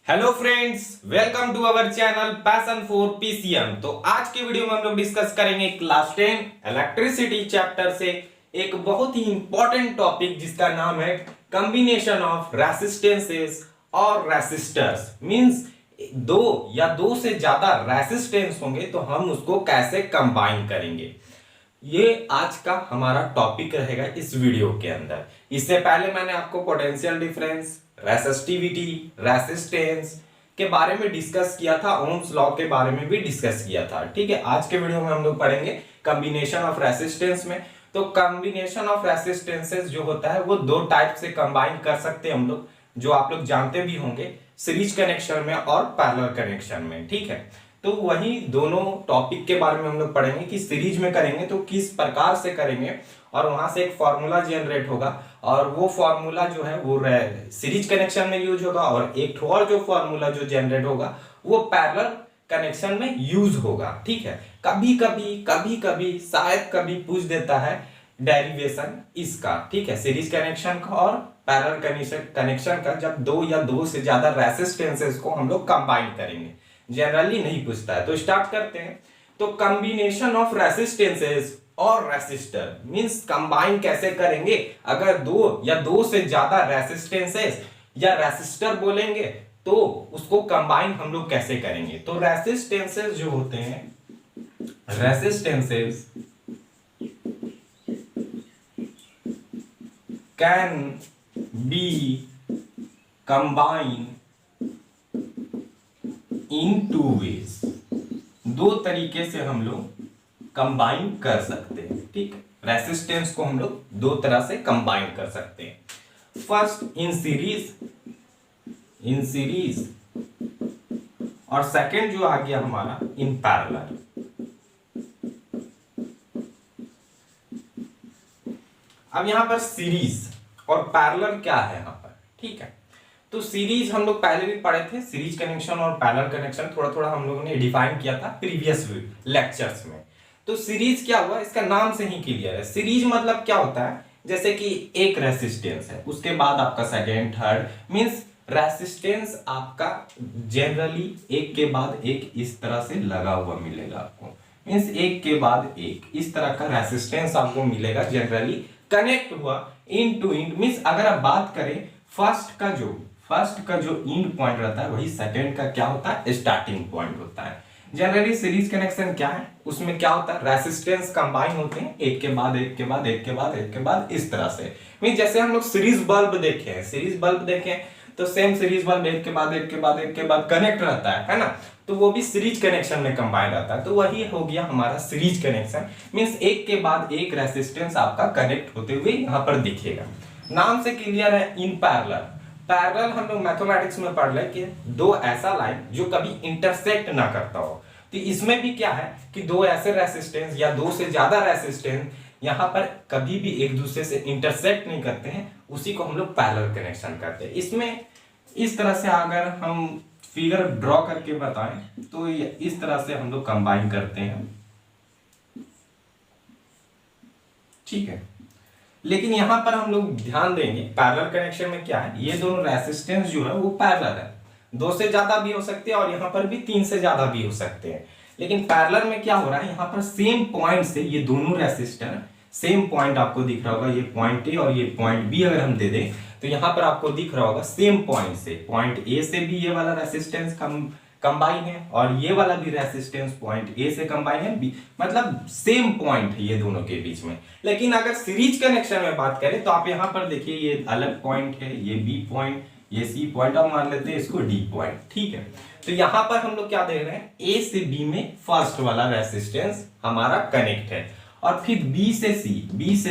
Hello friends, welcome to our channel passion for PCM. तो आज के वीडियो में हम लोग डिस्कस करेंगे क्लास 10 इलेक्ट्रिसिटी चैप्टर से एक बहुत ही इंपॉर्टेंट टॉपिक जिसका नाम है कॉम्बिनेशन ऑफ रेसिस्टेंसेस और रेसिस्टर्स। मींस दो या दो से ज्यादा रेसिस्टेंस होंगे तो हम उसको कैसे कंबाइन करेंगे, ये आज का हमारा टॉपिक रहेगा इस वीडियो के अंदर। इससे पहले मैंने आपको पोटेंशियल डिफरेंस, रेसिस्टिविटी, रेसिस्टेंस के बारे में डिस्कस किया था, ओम्स लॉ के बारे में भी डिस्कस किया था। ठीक है, आज के वीडियो में हम लोग पढ़ेंगे कॉम्बिनेशन ऑफ रेसिस्टेंस में। तो कॉम्बिनेशन ऑफ रेसिस्टेंसेस जो होता है वो दो टाइप से कंबाइन कर सकते हैं हम लोग, जो आप लोग जानते भी होंगे, सीरीज कनेक्शन में और पैरेलल कनेक्शन में। ठीक है, तो वही दोनों टॉपिक के बारे में हम लोग पढ़ेंगे कि सीरीज में करेंगे तो किस प्रकार से करेंगे, और वहां से एक फॉर्मूला जनरेट होगा और वो फॉर्मूला जो है वो सीरीज कनेक्शन में यूज होगा, और एक और जो फॉर्मूला जो जनरेट होगा वो पैरेलल कनेक्शन में यूज होगा। ठीक है, कभी कभी शायद कभी पूछ देता है डेरिवेशन इसका। ठीक है, सीरीज कनेक्शन का और पैरेलल कनेक्शन का, जब दो या दो से ज्यादा रेसिस्टेंसेस को हम लोग कंबाइन करेंगे, जनरली नहीं पूछता है। तो स्टार्ट करते हैं। तो कॉम्बिनेशन ऑफ रेसिस्टेंसेस और रेसिस्टर मींस कंबाइन कैसे करेंगे। अगर दो या दो से ज्यादा रेसिस्टेंसेस या रेसिस्टर बोलेंगे तो उसको कंबाइन हम लोग कैसे करेंगे। तो रेसिस्टेंसेस जो होते हैं, resistances can be combine in two ways. दो तरीके से हम लोग कंबाइन कर सकते हैं। ठीक, रेसिस्टेंस को हम लोग दो तरह से कंबाइन कर सकते हैं। फर्स्ट इन सीरीज और सेकंड जो आ गया हमारा इन पैरेलल। अब यहां पर सीरीज और पैरेलल क्या है यहां पर। ठीक है, तो सीरीज हम लोग पहले भी पढ़े थे, सीरीज कनेक्शन और पैरेलल कनेक्शन थोड़ा थोड़ा हम लोगों ने डिफाइन किया था प्रीवियस लेक्चर्स में। तो सीरीज क्या हुआ, इसका नाम से ही क्लियर है। सीरीज मतलब क्या होता है, जैसे कि एक रेसिस्टेंस है, उसके बाद आपका सेकेंड, थर्ड, मींस रेसिस्टेंस आपका जनरली एक के बाद एक इस तरह से लगा हुआ मिलेगा आपको। मींस एक के बाद एक इस तरह का रेसिस्टेंस आपको मिलेगा, जनरली कनेक्ट हुआ इन टू इंड। मींस अगर आप बात करें फर्स्ट का जो इंड पॉइंट रहता है वही सेकेंड का क्या होता है, स्टार्टिंग पॉइंट होता है। जनरली सीरीज कनेक्शन क्या है, उसमें क्या होता है, रेसिस्टेंस कंबाइन होते हैं एक के बाद एक के बाद एक के बाद एक के बाद इस तरह से। मींस जैसे हम लोग सीरीज बल्ब देखें तो सेम सीरीज बल्ब एक के बाद एक के बाद एक के बाद कनेक्ट रहता है ना, तो वो भी सीरीज कनेक्शन में कंबाइन रहता है। तो वही हो गया हमारा सीरीज कनेक्शन। मींस एक के बाद एक रेसिस्टेंस आपका कनेक्ट होते हुए यहां पर दिखेगा। नाम से क्लियर है। इन पैरेलल हम लोग मैथमेटिक्स में पढ़ ले कि दो ऐसा लाइन जो कभी इंटरसेक्ट ना करता हो। तो इसमें भी क्या है कि दो ऐसे रेसिस्टेंस या दो से ज्यादा रेसिस्टेंस यहां पर कभी भी एक दूसरे से इंटरसेक्ट नहीं करते हैं, उसी को हम लोग पैरेलल कनेक्शन करते हैं। इसमें इस तरह से अगर हम फिगर ड्रॉ करके बताएं तो इस तरह से हम लोग कंबाइन करते हैं। ठीक है, लेकिन यहां पर हम लोग ध्यान देंगे पैरेलल कनेक्शन में क्या है, ये दोनों रेसिस्टेंस जो है वो पैरेलल है, दो से ज्यादा भी हो सकते हैं और यहां पर भी तीन से ज्यादा भी हो सकते हैं। लेकिन पैरेलल में क्या हो रहा है, यहां पर सेम पॉइंट से ये दोनों रेसिस्टर, सेम पॉइंट आपको दिख रहा होगा, ये पॉइंट ए और ये पॉइंट बी अगर हम दे दें तो यहां पर आपको दिख रहा होगा सेम पॉइंट से, पॉइंट ए से भी ये वाला रेसिस्टेंस कंबाइन है और ये वाला भी रेसिस्टेंस पॉइंट ए से कंबाइन है, मतलब सेम पॉइंट है ये दोनों के बीच में। लेकिन अगर सीरीज कनेक्शन में बात करें तो आप यहां पर देखिए ये अलग पॉइंट है, ये बी पॉइंट, ये सी पॉइंट, अब मान लेते हैं इसको डी पॉइंट। ठीक है, तो यहां पर हम लोग क्या देख रहे हैं, ए से बी में फर्स्ट वाला रेसिस्टेंस हमारा कनेक्ट है और फिर बी से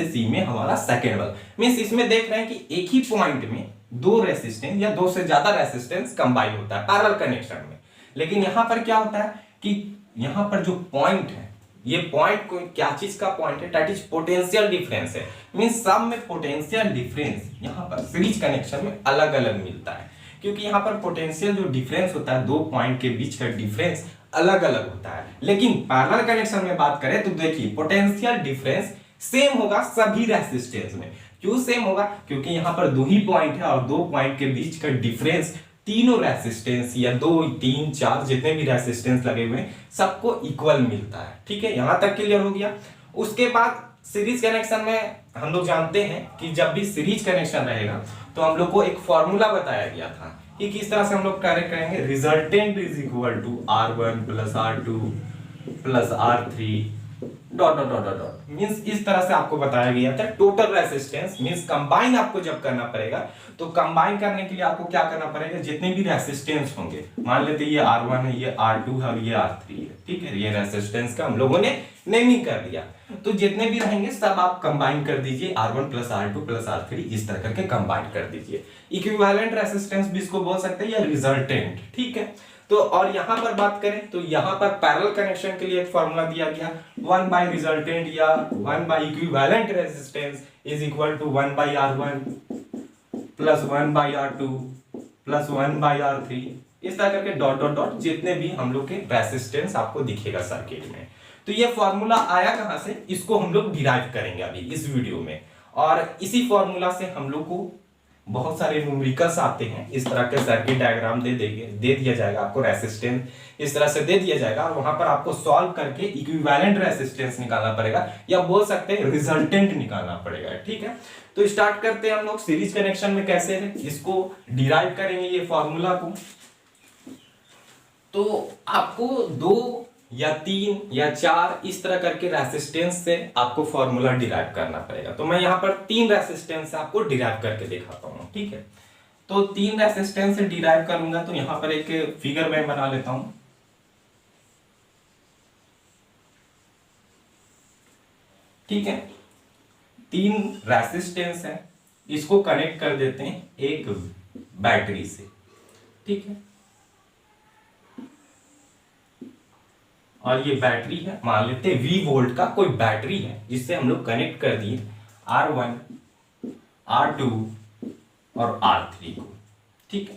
सी में हमारा सेकेंड वाला। मींस इसमें देख रहे हैं कि एक ही पॉइंट में दो रेसिस्टेंस या दो से ज्यादा रेसिस्टेंस कंबाइन होता है पैरेलल कनेक्शन में। लेकिन यहां पर क्या होता है कि यहां पर जो पॉइंट है, ये पॉइंट को क्या चीज का पॉइंट है, दैट इज पोटेंशियल डिफरेंस है। मींस सब में पोटेंशियल डिफरेंस यहां पर सीरीज कनेक्शन में अलग अलग मिलता है, क्योंकि यहां पर पोटेंशियल जो डिफरेंस होता है, दो पॉइंट के बीच का डिफरेंस अलग अलग होता है। लेकिन पैरेलल कनेक्शन में बात करें तो देखिए पोटेंशियल डिफरेंस सेम होगा सभी रेसिस्टेंस में। क्यों सेम होगा, क्योंकि यहां पर दो ही पॉइंट है और दो पॉइंट के बीच का डिफरेंस तीनों रेसिस्टेंस या 2 3 4 जितने भी रेसिस्टेंस लगे हुए हैं सबको इक्वल मिलता है। ठीक है, यहां तक क्लियर हो गया। उसके बाद सीरीज कनेक्शन में हम लोग जानते हैं कि जब भी सीरीज कनेक्शन रहेगा तो हम लोग को एक फॉर्मूला बताया गया था कि किस तरह से हम लोग कार्य करेंगे। Resultant is equal to R1 plus R2 plus R3 dot dot dot dot means इस तरह से आपको बताया गया था। टोटल रेसिस्टेंस मींस कंबाइन आपको जब करना पड़ेगा तो कंबाइन करने के लिए आपको क्या करना पड़ेगा, जितने भी रेसिस्टेंस होंगे, मान लेते ये R1 है, ये R2 है और ये R3 है। ठीक है, ये रेसिस्टेंस का हम लोगों ने नेमिंग कर दिया। तो जितने भी रहेंगे सब आप कंबाइन कर दीजिए, R1 plus R2 plus R3 इस तरह करके कंबाइन कर दीजिए। इक्विवेलेंट रेसिस्टेंस भी इसको बोल सकते हैं या रिजल्टेंट। ठीक है, तो और यहां पर बात करें तो यहां पर पैरेलल कनेक्शन के लिए एक फॉर्मूला दिया गया 1 बाय रिजल्टेंट या 1 by equivalent resistance is equal to 1 by R1 plus 1 by R2 plus 1 by R3 इस तरह करके डॉट डॉट डॉट जितने भी हम लोग के रेजिस्टेंस आपको दिखेगा सर्किट में। तो ये फॉर्मूला आया कहां से, इसको हम लोग डिराइव करेंगे अभी इस वीडियो में। और इसी फॉर्मूला से हम लोग को बहुत सारे न्यूमेरिकल्स आते हैं, इस तरह के सर्किट डायग्राम दे दिया जाएगा आपको, रेसिस्टेंस इस तरह से दे दिया जाएगा और वहां पर आपको सॉल्व करके इक्विवेलेंट रेसिस्टेंस निकालना पड़ेगा या बोल सकते हैं रिजल्टेंट निकालना पड़ेगा। ठीक है, तो स्टार्ट करते हैं हम लोग सीरीज कनेक्शन में कैसे है इसको डिराइव करेंगे ये फॉर्मूला को। तो आपको 2 या 3 या 4 इस तरह करके रेसिस्टेंस से आपको फॉर्मूला डिराइव करना पड़ेगा। तो मैं यहां पर 3 रेसिस्टेंस से आपको डिराइव करके दिखाता हूं। ठीक है, तो 3 रेसिस्टेंस से डिराइव करूंगा तो यहां पर एक फिगर मैं बना लेता हूं। ठीक है, 3 रेसिस्टेंस है, इसको कनेक्ट कर देते हैं एक बैटरी से। ठीक है, और ये बैटरी है, मान लेते हैं V वोल्ट का कोई बैटरी है जिससे हम लोग कनेक्ट कर दिए R1 R2 और R3 को। ठीक है,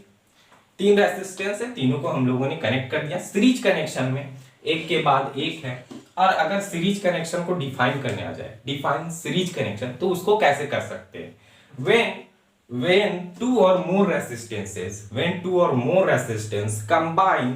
3 रेसिस्टेंस है, तीनों को हम लोगों ने कनेक्ट कर दिया सीरीज कनेक्शन में, एक के बाद एक है। और अगर सीरीज कनेक्शन को डिफाइन करने आ जाए, डिफाइन सीरीज कनेक्शन, तो उसको कैसे कर सकते हैं, when two or more resistance combine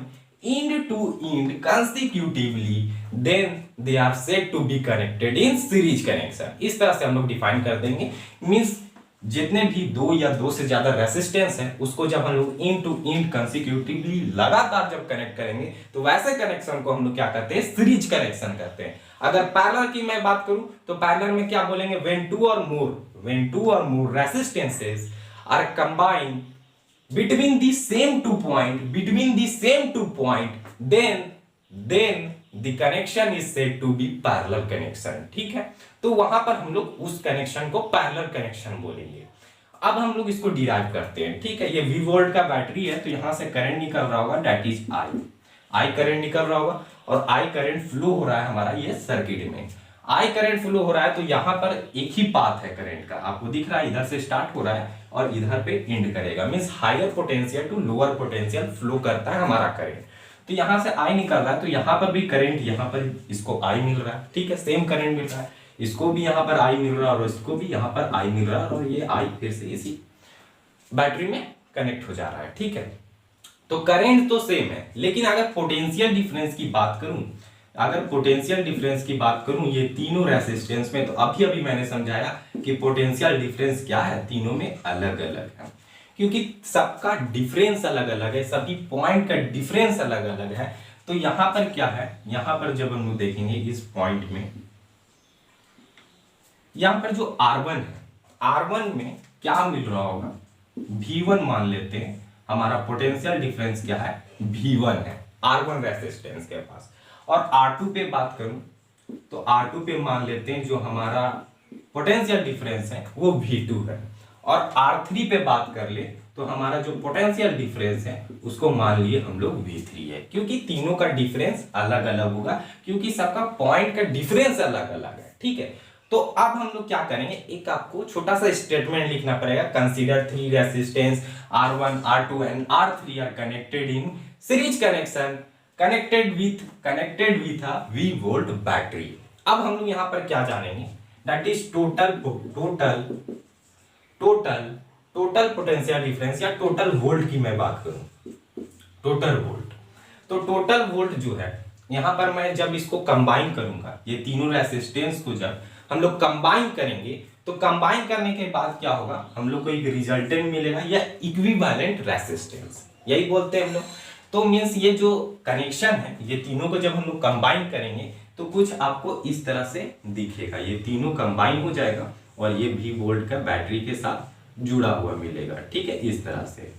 end to end consecutively then they are said to be connected in series connection। इस तरह से हम लोग डिफाइन कर देंगे, मींस जितने भी 2 या 2 से ज्यादा रेसिस्टेंस है उसको जब हम लोग इन टू इन कंसेक्यूटिवली लगातार जब कनेक्ट करेंगे तो वैसे कनेक्शन को हम लोग क्या करते हैं, सीरीज कनेक्शन करते हैं। अगर पैरेलल की मैं बात करूं तो पैरेलल में क्या बोलेंगे, when two or more resistances are combined between the same two point then the connection is said to be parallel connection। ठीक है, तो वहां पर हम लोग उस कनेक्शन को पैरेलल कनेक्शन बोलेंगे। अब हम लोग इसको डिराइव करते हैं। ठीक है, ये V वोल्ट का बैटरी है तो यहां से करंट निकल रहा होगा, दैट इज I करंट निकल रहा होगा और I करंट फ्लो हो रहा है हमारा ये सर्किट में। I करंट फ्लो हो रहा है तो यहां पर एक ही पाथ है करंट का, आपको दिख रहा है, इधर से स्टार्ट हो रहा है और इधर पे एंड करेगा, means higher potential to lower potential flow करता है हमारा करंट। तो यहां से I निकल रहा है तो यहां पर भी करंट, यहां पर इसको I मिल रहा है। ठीक है, सेम करंट मिल रहा है, इसको भी यहां पर I मिल रहा है और इसको भी यहां पर I मिल रहा है और ये I फिर से इसी बैटरी में कनेक्ट हो जा रहा है। ठीक है, तो करंट तो सेम है, लेकिन अगर पोटेंशियल डिफरेंस की बात करूं, ये तीनों रेसिस्टेंस में, तो अभी मैंने समझाया कि पोटेंशियल डिफरेंस क्या है, तीनों में अलग अलग है, क्योंकि सबका डिफरेंस अलग अलग है, सभी पॉइंट का डिफरेंस अलग अलग है। तो यहां पर क्या है, यहां पर जब हम देखेंगे इस पॉइंट में, यहां पर जो R1 है, R1 में क्या मिल रहा होगा, V1 मान लेते हैं, हमारा पोटेंशियल डिफरेंस क्या है, V1 है R1 रेसिस्टेंस के पास। और R2 पे बात करूं तो R2 पे मान लेते हैं जो हमारा पोटेंशियल डिफरेंस है वो V2 है। और R3 पे बात कर ले तो हमारा जो पोटेंशियल डिफरेंस है उसको मान लिए हम लोग V3 है, क्योंकि तीनों का डिफरेंस अलग अलग होगा, क्योंकि सबका पॉइंट का डिफरेंस अलग अलग है। ठीक है, तो अब हम लोग क्या करेंगे, एक आपको छोटा सा स्टेटमेंट लिखना पड़ेगा, consider 3 resistance R1 R2 and R3 are connected in series connection connected with a V volt battery. अब हम लोग यहां पर क्या जानेंगे, that is total total potential difference या टोटल वोल्ट की मैं बात करूं, टोटल वोल्ट, तो टोटल वोल्ट जो है यहां पर मैं जब इसको कंबाइन करूंगा, ये तीनों रेसिस्टेंस को जब हम लोग कंबाइन करेंगे तो कंबाइन करने के बाद क्या होगा, हम लोग को एक रिजल्टेंट मिलेगा या इक्विवेलेंट रेसिस्टेंस, यही बोलते हैं हम लोग। तो मीन्स ये जो कनेक्शन है, ये तीनों को जब हम लोग कंबाइन करेंगे तो कुछ आपको इस तरह से दिखेगा, ये तीनों कंबाइन हो जाएगा और ये भी वोल्ट का बैटरी के साथ जुड़ा हुआ मिलेगा, ठीक है, इस तरह से।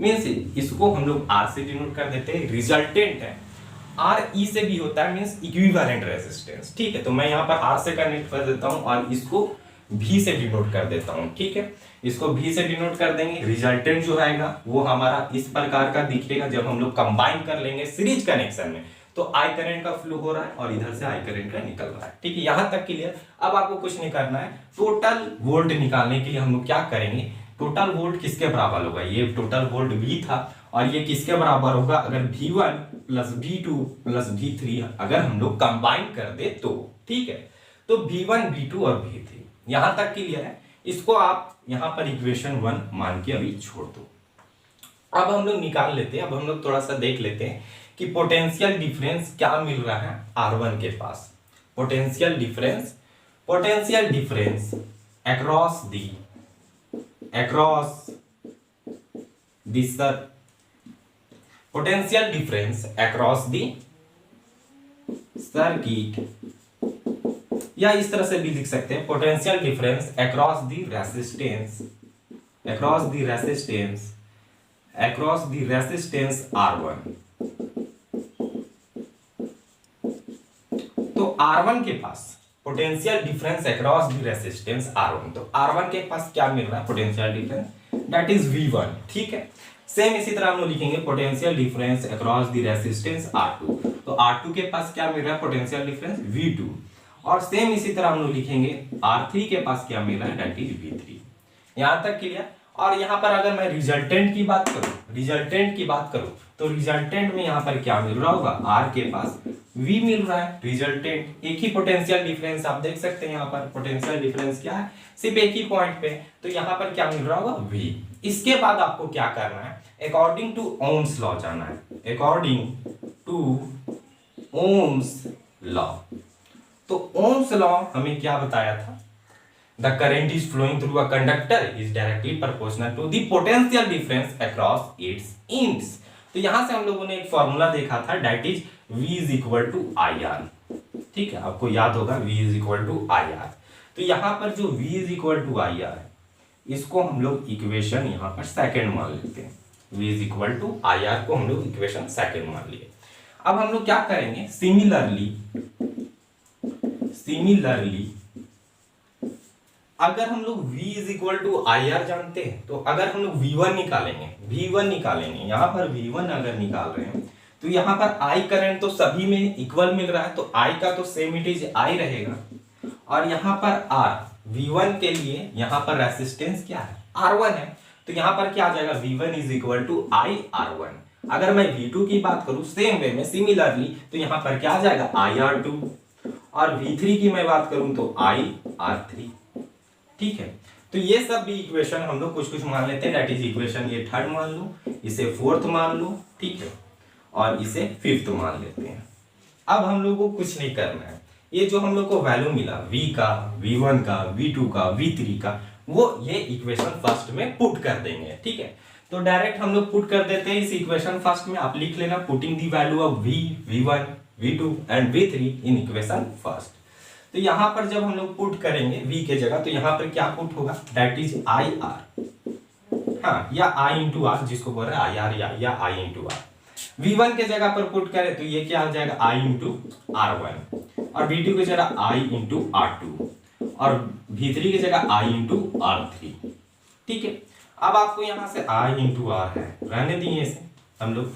मीन्स इसको हम लोग आर से डिनोट कर देते हैं, रिजल्टेंट है आर ई से भी होता है, मीन्स इक्विवेलेंट रेजिस्टेंस, ठीक है। तो मैं यहाँ पर आर से कनेक्ट कर देता हूँ और इसको भी से डिनोट कर देता हूँ, ठीक है। इसको भी से डिनोट कर देंगे, रिजल्टेंट जो आएगा वो हमारा इस प्रकार का दिखेगा जब हम लोग कंबाइन कर लेंगे सीरीज कनेक्शन में। तो आई करंट का फ्लो हो रहा है और इधर से आई करंट का निकल रहा है, ठीक है, यहां तक क्लियर। अब आपको कुछ नहीं करना है, टोटल वोल्ट निकालने के लिए हम लोग क्या करेंगे, टोटल वोल्ट किसके बराबर होगा, ये टोटल वोल्ट V था और ये किसके बराबर होगा, अगर V1 plus V2 plus V3 अगर हम लोग कंबाइन कर दे तो, ठीक है। तो V1 V2 और V3 यहां तक क्लियर है। इसको आप यहां पर इक्वेशन 1 मान के अभी छोड़ दो। अब हम लोग निकाल लेते हैं, अब हम लोग थोड़ा सा देख लेते हैं कि पोटेंशियल डिफरेंस क्या मिल रहा है R1 के पास। Potential difference across the potential difference across the circuit, या इस तरह से भी लिख सकते हैं, potential difference across the resistance R1। तो R1 के पास potential difference across the resistance R1, तो R1 के पास क्या मिल रहा है potential difference, that is V1, ठीक है। सेम इसी तरह हम लोग लिखेंगे potential difference across the resistance R2, तो R2 के पास क्या मिल रहा है पोटेंशियल डिफरेंस V2, और सेम इसी तरह हम लोग लिखेंगे R3 के पास क्या मिल रहा है, दैट इज V3। यहां तक क्लियर। और यहां पर अगर मैं रिजल्टेंट की बात करूं तो रिजल्टेंट में यहां पर क्या मिल रहा होगा, R के पास V मिल रहा है, रिजल्टेंट एक ही पोटेंशियल डिफरेंस आप देख सकते हैं, यहाँ पर पोटेंशियल डिफरेंस क्या है, सिर्फ एक ही पॉइंट पे, तो यहाँ पर क्या मिल रहा होगा V। इसके बाद आपको क्या करना है, अकॉर्डिंग टू ओम्स लॉ जाना है, अकॉर्डिंग टू ओम्स लॉ। तो ओम्स लॉ हमें क्या बताया था, the current is flowing through a conductor is directly proportional to the potential difference across its ends. तो यहां से हम लोगों ने एक फॉर्मूला देखा था, that is V is equal to IR, ठीक है, आपको याद होगा V is equal to IR। तो यहां पर जो V is equal to IR है, इसको हम लोग इक्वेशन यहां पर सेकंड मान लेते हैं, V is equal to IR को हम लोग इक्वेशन सेकंड मान लिए। अब हम लोग क्या करेंगे, सिमिलरली अगर हम लोग V is equal to IR जानते हैं, तो अगर हम लोग V1 निकालेंगे, यहां पर V1 अगर निकाल रहे हैं तो यहां पर I करंट तो सभी में इक्वल मिल रहा है, तो I का तो सेम इट इज I रहेगा, और यहां पर R V1 के लिए यहां पर रेसिस्टेंस क्या है, R1 है, तो यहां पर क्या आ जाएगा, V1 is equal to I R1। अगर मैं V2 की बात करूं सेम वे में सिमिलरली, तो यहां पर क्या आ जाएगा I R2, और V3 की मैं बात करूं तो I R3, ठीक है। तो ये सब भी इक्वेशन हम लोग कुछ मान लेते हैं, दैट इज इक्वेशन ये थर्ड मान लो, इसे फोर्थ मान लो, ठीक है, और इसे फिफ्थ मान लेते हैं। अब हम लोग को कुछ नहीं करना है, ये जो हम लोग को वैल्यू मिला V का, V1 का, V2 का, V3 का, वो ये इक्वेशन फर्स्ट में पुट कर देंगे, ठीक है। तो डायरेक्ट हम लोग पुट कर देते हैं इस इक्वेशन फर्स्ट में, आप लिख लेना putting the value of V, V1, V2 and V3 in equation first. तो यहां पर जब हम लोग पुट करेंगे V के जगह, तो यहां पर क्या पुट होगा, दैट इज IR, हाँ, या I इंटू आर, जिसको बोल रहे हैं IR या I इंटू आर। V1 के जगह पर पुट करें तो ये क्या आ जाएगा, I इंटू R1, और V2 की जगह I इंटू R2, और V3 की जगह I इंटू R3, ठीक है। अब आपको यहां से I इंटू R है, रहने दिए इसे हम लोग।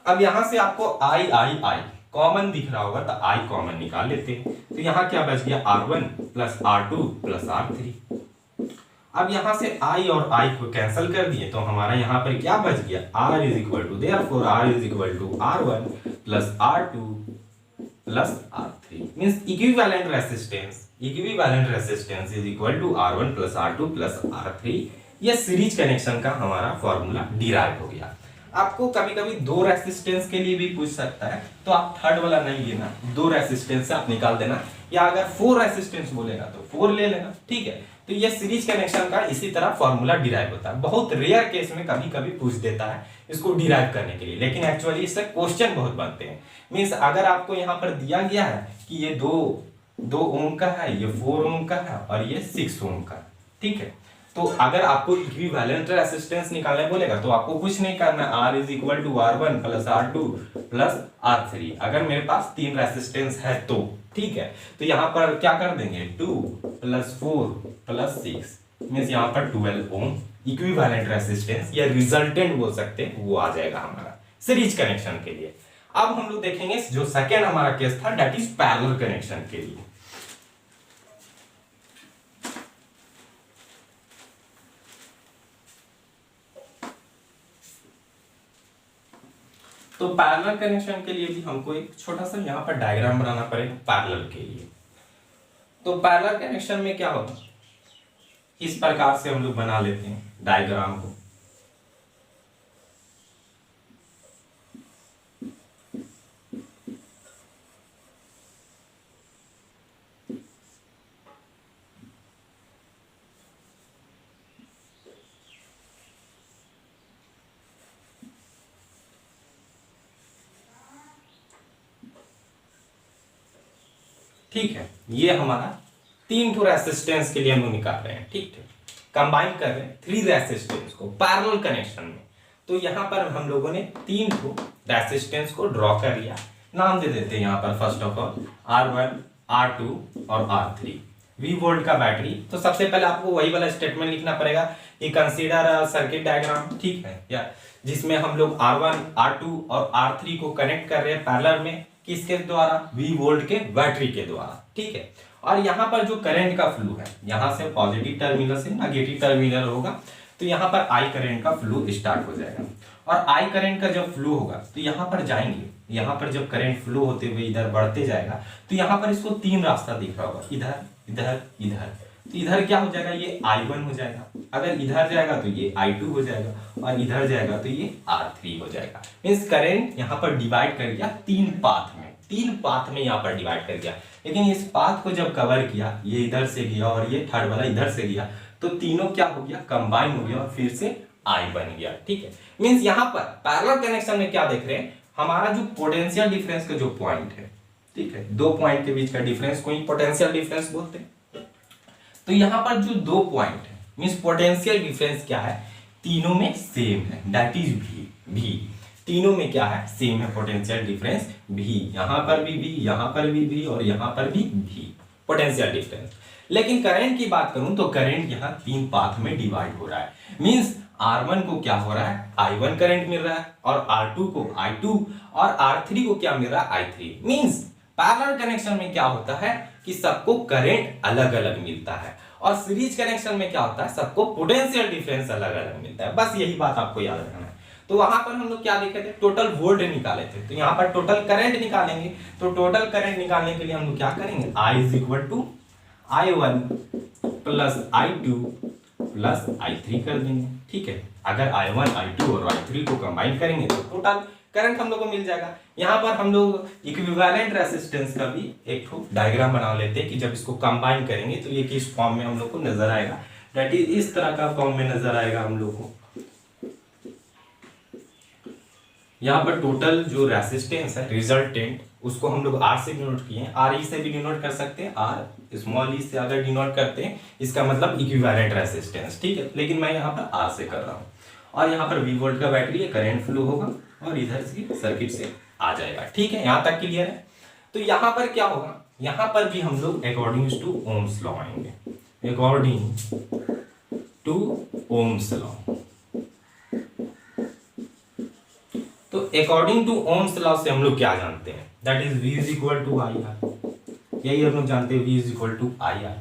अब यहां से आपको I कॉमन दिख रहा होगा, तो I कॉमन निकाल लेते हैं, तो यहां क्या बच गया, R1 plus R2 plus R3। अब यहां से I और I को कैंसिल कर दिए, तो हमारा यहां पर क्या बच गया, R is equal to, therefore R is equal to R1 plus R2 plus R3, means equivalent resistance is equal to R1 plus R2 plus R3 ये सीरीज कनेक्शन का हमारा फॉर्मूला डिराइव हो गया। आपको कभी कभी दो रेसिस्टेंस के लिए भी पूछ सकता है, तो आप थर्ड वाला नहीं लेना, दो रेसिस्टेंस से आप निकाल देना, या अगर 4 रेसिस्टेंस बोलेगा तो 4 ले लेना, ठीक है। तो ये सीरीज कनेक्शन का इसी तरह फॉर्मूला डिराइव होता है। बहुत रेयर केस में कभी कभी पूछ देता है इसको डिराइव करने के लिए, लेकिन एक्चुअली इससे क्वेश्चन बहुत बनते हैं। मीन्स अगर आपको यहाँ पर दिया गया है कि ये 2 ओम का है, ये 4 ओम का है और ये 6 ओम का, ठीक है। तो अगर आपको इक्विवेलेंट रेसिस्टेंस निकालने बोलेगा तो आपको कुछ नहीं करना, R is equal to R1 plus R2 plus R3। अगर मेरे पास 3 रेसिस्टेंस है तो, ठीक है, तो यहाँ पर क्या कर देंगे, 2 प्लस 4 प्लस 6 मीन्स यहाँ पर 12 ओम इक्विवेलेंट रेसिस्टेंस या रिजल्टेंट बोल सकते हैं, वो आ जाएगा हमारा सीरीज कनेक्शन के लिए। अब हम लोग देखेंगे जो सेकेंड हमारा केस था, दैट इज पैरेलल कनेक्शन के लिए। तो पैरेलल कनेक्शन के लिए भी हमको एक छोटा सा यहाँ पर डायग्राम बनाना पड़ेगा पैरेलल के लिए। तो पैरेलल कनेक्शन में क्या होगा, इस प्रकार से हम लोग बना लेते हैं डायग्राम को। ठीक है, ये हमारा 3 ठो रेसिस्टेंस के लिए हम लोग निकाल रहे हैं, ठीक है, कंबाइन कर रहे हैं 3 रेसिस्टेंस को पैरेलल कनेक्शन में। तो यहाँ पर हम लोगों ने 3 ठो रेसिस्टेंस को ड्रॉ कर लिया, नाम दे देते हैं यहाँ पर first of all R1, R2 और R3। V वोल्ट का बैटरी, तो सबसे पहले आपको वही वाला स्टेटमेंट लिखना पड़ेगा, ये कंसीडर सर्किट डायग्राम, ठीक है, या जिसमें हम लोग R1, R2 और R3 को कनेक्ट कर रहे हैं पैरेलल में, किसके द्वारा, V वोल्ट के बैटरी के द्वारा, ठीक है। और यहाँ पर जो करंट का फ्लो है, यहाँ से पॉजिटिव टर्मिनल से नेगेटिव टर्मिनल होगा, तो यहाँ पर I करंट का फ्लो स्टार्ट हो जाएगा। और I करंट का जब फ्लो होगा तो यहाँ पर जाएंगे, यहाँ पर जब करंट फ्लो होते हुए इधर बढ़ते जाएगा तो यहाँ पर इसको 3 रास्ता दिख रहा होगा, इधर इधर इधर। तो इधर क्या हो जाएगा, ये I1 हो जाएगा, अगर इधर जाएगा तो ये I2 हो जाएगा, और इधर जाएगा तो ये R3 हो जाएगा। मीन्स करंट यहाँ पर डिवाइड कर गया 3 पाथ में, 3 पाथ में यहाँ पर डिवाइड कर गया। लेकिन इस पाथ को जब कवर किया, ये इधर से गया और ये थर्ड वाला इधर से गया, तो तीनों क्या हो गया, कंबाइन हो गया और फिर से I बन गया, ठीक है। मीन्स यहाँ पर पैरेलल कनेक्शन में क्या देख रहे हैं, हमारा जो पोटेंशियल डिफरेंस का जो पॉइंट है, ठीक है, 2 पॉइंट के बीच का डिफरेंस को ही पोटेंशियल डिफरेंस बोलते हैं। तो यहाँ पर जो 2 पॉइंट है मीन्स पोटेंशियल डिफरेंस क्या है, तीनों में सेम है, दैट इज भी तीनों में क्या है, सेम है पोटेंशियल डिफरेंस भी, यहाँ पर भी यहाँ पर भी और यहाँ पर भी पोटेंशियल डिफरेंस। लेकिन करंट की बात करूं तो करंट यहाँ 3 पाथ में डिवाइड हो रहा है। मींस R1 को क्या हो रहा है, I1 करंट मिल रहा है, और R2 को I2 और R3 को क्या मिल रहा है, I3। मींस पैरेलल कनेक्शन में क्या होता है कि सबको करंट अलग अलग मिलता है, और सीरीज कनेक्शन में क्या होता है, सबको पोटेंशियल डिफरेंस अलग अलग मिलता है। बस यही बात आपको याद रखना है। तो वहां पर हम लोग क्या देखे थे, टोटल वोल्ट निकाले थे, तो यहाँ पर टोटल करंट निकालेंगे। तो टोटल करंट निकालने के लिए हम लोग क्या करेंगे, I is equal to I1 plus I2 plus I3 कर देंगे, ठीक है। अगर I1, I2 और I3 को कंबाइन करेंगे तो टोटल करंट हम लोग को मिल जाएगा। यहाँ पर हम लोग इक्विवेलेंट रेसिस्टेंस का भी एक ठो डायग्राम बना लेते हैं कि जब इसको कंबाइन करेंगे तो ये किस फॉर्म में हम लोग को नजर आएगा, दैट इज इस तरह का फॉर्म में नजर आएगा हम लोग को। यहाँ पर टोटल जो रेसिस्टेंस है रिजल्टेंट, उसको हम लोग R से डिनोट किए हैं, RE से भी डिनोट कर सकते हैं, R स्मॉल e से अगर डिनोट करते हैं इसका मतलब इक्विवेलेंट रेसिस्टेंस, ठीक है। लेकिन मैं यहाँ पर R से कर रहा हूँ, और यहाँ पर V वोल्ट का बैटरी है, करंट फ्लो होगा और इधर से सर्किट से आ जाएगा, ठीक है। यहाँ तक क्लियर है। तो यहाँ पर क्या होगा, यहाँ पर भी हम लोग अकॉर्डिंग टू ओम्स लॉ आएंगे, अकॉर्डिंग टू ओम्स लॉ। तो अकॉर्डिंग टू ओम्स लॉ से हम लोग क्या जानते हैं, that is V is equal to IR, यही हम लोग जानते हैं, V is equal to IR।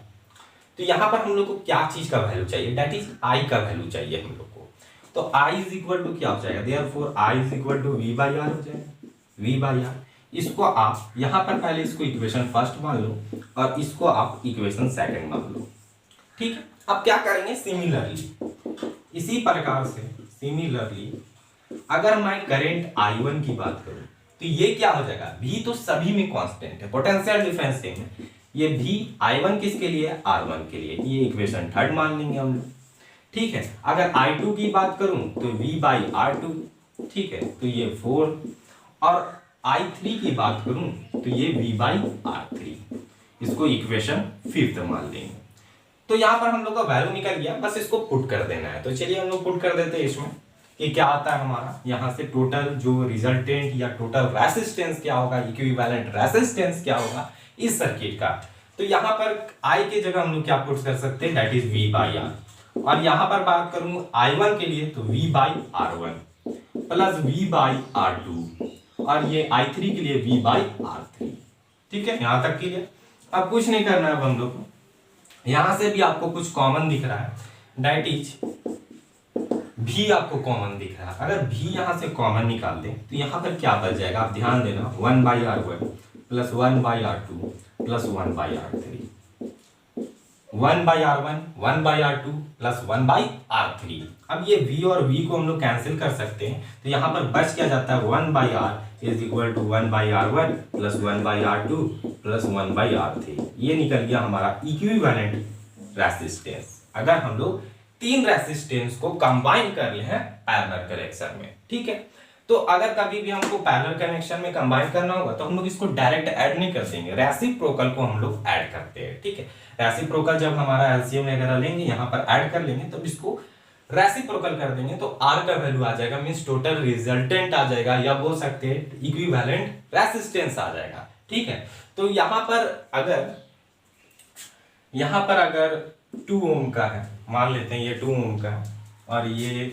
तो यहाँ पर हम लोग को क्या चीज का वैल्यू चाहिए, दैट इज I का वैल्यू चाहिए हम लोग को। तो I इज इक्वल टू क्या हो जाएगा, therefore I is equal to V by R हो जाएगा, V बाई R। इसको आप यहाँ पर पहले इसको इक्वेशन फर्स्ट मान लो और इसको आप इक्वेशन सेकंड मान लो, ठीक है। अब क्या करेंगे, सिमिलरली इसी प्रकार से सिमिलरली अगर मैं करंट I1 की बात करूं तो ये क्या हो जाएगा, V तो सभी में कांस्टेंट है, पोटेंशियल डिफरेंस सेम है, ये V I1 किसके लिए है, R1 के लिए, ये इक्वेशन थर्ड मान लेंगे हम लोग। ठीक है, अगर I2 की बात करूं तो V बाई R2, ठीक है, तो ये 4, और I3 की बात करूं तो ये V बाई R3, इसको इक्वेशन फिफ्थ मान लेंगे। तो यहाँ पर हम लोग का वैल्यू निकल गया, बस इसको पुट कर देना है। तो चलिए हम लोग पुट कर देते हैं इसमें कि क्या आता है हमारा, यहाँ से टोटल जो रिजल्टेंट या टोटल रेसिस्टेंस क्या होगा, इक्विवेलेंट रेसिस्टेंस क्या होगा इस सर्किट का। तो यहाँ पर I की जगह हम लोग क्या पुट कर सकते हैं, that is V by R, और यहाँ पर बात करूँ I1 के लिए तो V by R1 plus V by R2, और ये I3 के लिए V बाई R3। ठीक है, यहाँ तक क्लियर। अब कुछ नहीं करना है अब हम लोग को, यहां से भी आपको कुछ कॉमन दिख रहा है, दैट इज भी आपको कॉमन दिख रहा है। अगर भी यहां से कॉमन निकाल दें तो यहां पर क्या बच जाएगा, आप ध्यान देना, 1 by R1 plus 1 by R2 plus 1 by R3, 1 by R1 1 by R2 plus 1 by R3। अब ये V और V को हम लोग कैंसिल कर सकते हैं, तो यहाँ पर बच क्या जाता है, 1 by R is equal to 1 by R1 plus 1 by R2 plus 1 by R3। ये निकल गया हमारा इक्विवेलेंट रेसिस्टेंस, अगर हम लोग तीन रेसिस्टेंस को कंबाइन कर ले हैं पैरेलल कनेक्शन में। ठीक है, तो अगर कभी भी हमको पैरेलल कनेक्शन में कंबाइन करना होगा तो हम लोग इसको डायरेक्ट ऐड नहीं कर देंगे, रेसिप्रोकल को हम लोग ऐड करते हैं। ठीक है, रेसिप्रोकल जब हमारा एलसीएम वगैरह लेंगे यहाँ पर ऐड कर लेंगे, तब इसको रेसिप्रोकल कर देंगे तो R का वैल्यू आ जाएगा, मींस टोटल रिजल्टेंट आ जाएगा, या बोल सकते हैं इक्विवेलेंट रेसिस्टेंस आ जाएगा। ठीक है, तो यहाँ पर अगर 2 ओम का है, मान लेते हैं ये 2 ओम का है, और ये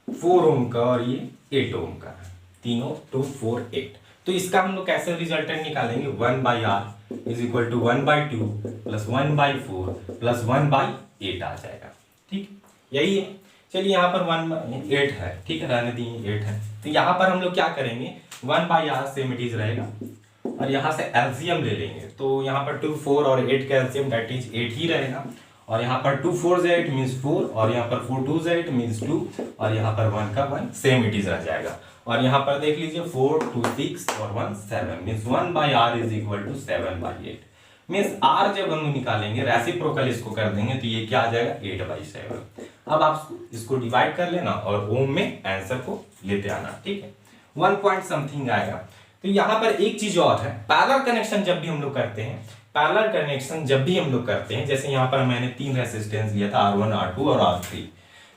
4 ओम का, और ये 8 ओम का है, तीनों 2 4 8, तो इसका हम लोग कैसे रिजल्टेंट निकालेंगे, 1 by R is equal to 1 by 2 plus 1 by 4 plus 1 by 8 आ जाएगा। ठीक, यही है। चलिए यहाँ पर 1/8 है, ठीक है, रहने दीजिए 8 है, तो यहाँ पर हम लोग क्या करेंगे, 1 by R same it is रहेगा, और यहाँ से एलसीएम ले लेंगे, तो यहाँ पर 2 4 और 8 का एलसीएम दैट इज 8 ही रहेगा, और यहाँ पर 2 4 8 मींस 4, और यहाँ पर 4 2 8 मींस 2, और यहाँ पर 1 का 1 सेम इट इज रह जाएगा, और यहाँ पर देख लीजिए 4 2 6 और 1 7 means 1 by R is equal to 7 by 8, means R जब हम निकालेंगे रेसिप्रोकल इसको कर देंगे तो ये क्या आ जाएगा, 8 बाई 7। अब आप इसको डिवाइड कर लेना और ओम में आंसर को लेते आना। ठीक है, 1 पॉइंट समथिंग आएगा। तो यहाँ पर एक चीज और है, पैरेलल कनेक्शन जब भी हम लोग करते हैं, पैरेलल कनेक्शन जब भी हम लोग करते हैं, जैसे यहाँ पर मैंने 3 रेसिस्टेंस लिया था, R1 R2 और R3,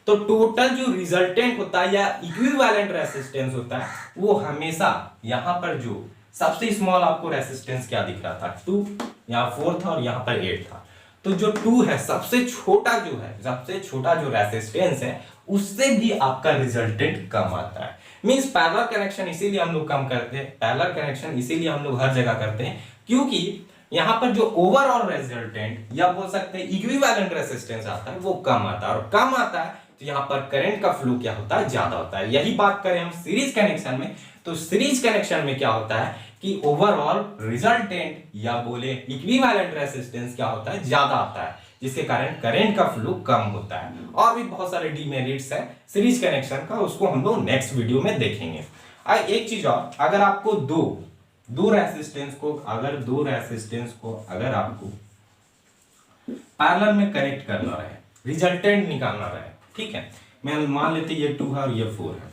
तो टोटल जो रिजल्टेंट होता है या इक्विवेलेंट रेसिस्टेंस होता है वो हमेशा यहाँ पर जो सबसे स्मॉल आपको रेसिस्टेंस क्या दिख रहा था, 2, यहाँ 4 था और यहाँ पर 8 था, तो जो 2 है सबसे छोटा जो रेसिस्टेंस है उससे भी आपका रिजल्टेंट कम आता है। मींस पैरेलल कनेक्शन इसीलिए हम लोग कम करते हैं, पैरेलल कनेक्शन इसीलिए हम लोग हर जगह करते हैं, क्योंकि यहाँ पर जो ओवरऑल रिजल्टेंट या बोल सकते हैं इक्विवेलेंट रेसिस्टेंस आता है वो कम आता है, और कम आता है तो यहाँ पर करंट का फ्लो क्या होता है, ज्यादा होता है। यही बात करें हम सीरीज कनेक्शन में, तो सीरीज कनेक्शन में क्या होता है कि ओवरऑल रिजल्टेंट या बोले इक्विवेलेंट रेसिस्टेंस क्या होता है, ज्यादा आता है, जिसके कारण करंट का फ्लो कम होता है। और भी बहुत सारे डीमेरिट्स है सीरीज कनेक्शन का, उसको हम लोग नेक्स्ट वीडियो में देखेंगे। एक चीज और, अगर आपको दो रेसिस्टेंस को अगर आपको पैरेलल में कनेक्ट करना रहे, रिजल्टेंट निकालना रहे, ठीक है, मैं मान लेते ये 2 है और ये 4 है,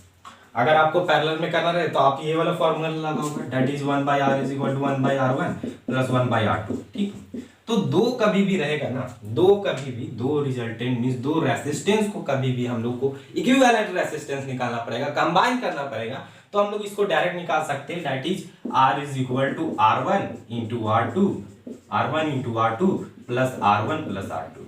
अगर आपको पैरेलल में करना रहे तो आप ये वाला फॉर्मूला लगाओगे, that is 1 by R is equal to 1 by R1 plus 1 by R2। ठीक, तो दो कभी भी रहेगा ना, दो रिजल्टेंट मींस दो रेसिस्टेंस को कभी भी हम लोग को इक्विवेलेंट रेसिस्टेंस निकालना पड़ेगा, कंबाइन करना पड़ेगा, तो हम लोग इसको डायरेक्ट निकाल सकते हैं, that is R is equal to R1 into R2 plus R1 plus R2।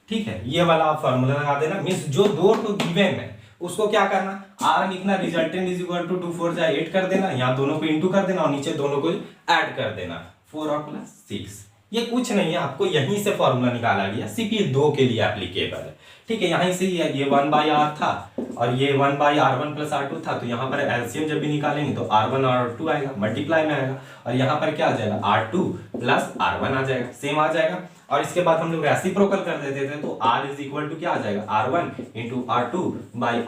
ठीक है, ये वाला आप फॉर्मूला लगा देना, मींस जो दो तो गिवन है उसको क्या करना, R लिखना, रिजल्टेंट इज इक्वल टू 2 4 जा 8 कर देना, यहाँ दोनों को इंटू कर देना और नीचे दोनों को ऐड कर देना, 4 और प्लस 6। ये कुछ नहीं है, आपको यहीं से फॉर्मूला निकाला गया, सिर्फ ये 2 के लिए एप्लीकेबल है। ठीक है, यहीं से ये 1 बाई R था और ये 1 बाई R1 प्लस R2 था, तो यहाँ पर एलसीएम जब भी निकालेंगे तो R1 और R2 आएगा, मल्टीप्लाई में आएगा, और यहाँ पर क्या आ जाएगा, R2 प्लस R1 आ जाएगा, सेम आ जाएगा। और इसके बाद हम लोग रेसिप्रोकल कर देते थे तो R इज इक्वल टू क्या आ जाएगा, R1 into R2 by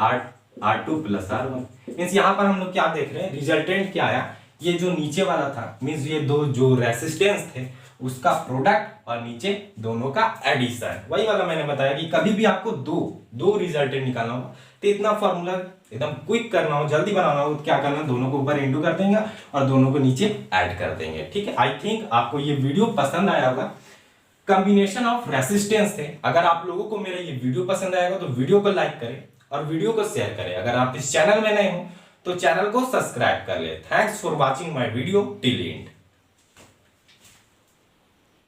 R2 plus R1। Means यहाँ पर हम लोग क्या देख रहे हैं, रिजल्टेंट क्या आया, ये जो नीचे वाला था मीन्स ये दो जो रेसिस्टेंस थे उसका प्रोडक्ट और नीचे दोनों का एडिशन। वही वाला मैंने बताया कि कभी भी आपको दो रिजल्टेंट निकालना हो तो इतना फॉर्मूला एकदम क्विक करना हो, जल्दी बनाना हो तो क्या करना, दोनों को ऊपर इंटू कर देंगे और दोनों को नीचे ऐड कर देंगे। ठीक है, आई थिंक आपको ये वीडियो पसंद आया होगा। कॉम्बिनेशन ऑफ रेसिस्टेंस थे। अगर आप लोगों को मेरा ये वीडियो पसंद आएगा तो वीडियो को लाइक करें और वीडियो को शेयर करें। अगर आप इस चैनल में नए हो तो चैनल को सब्सक्राइब कर ले। Thanks for watching my video till and.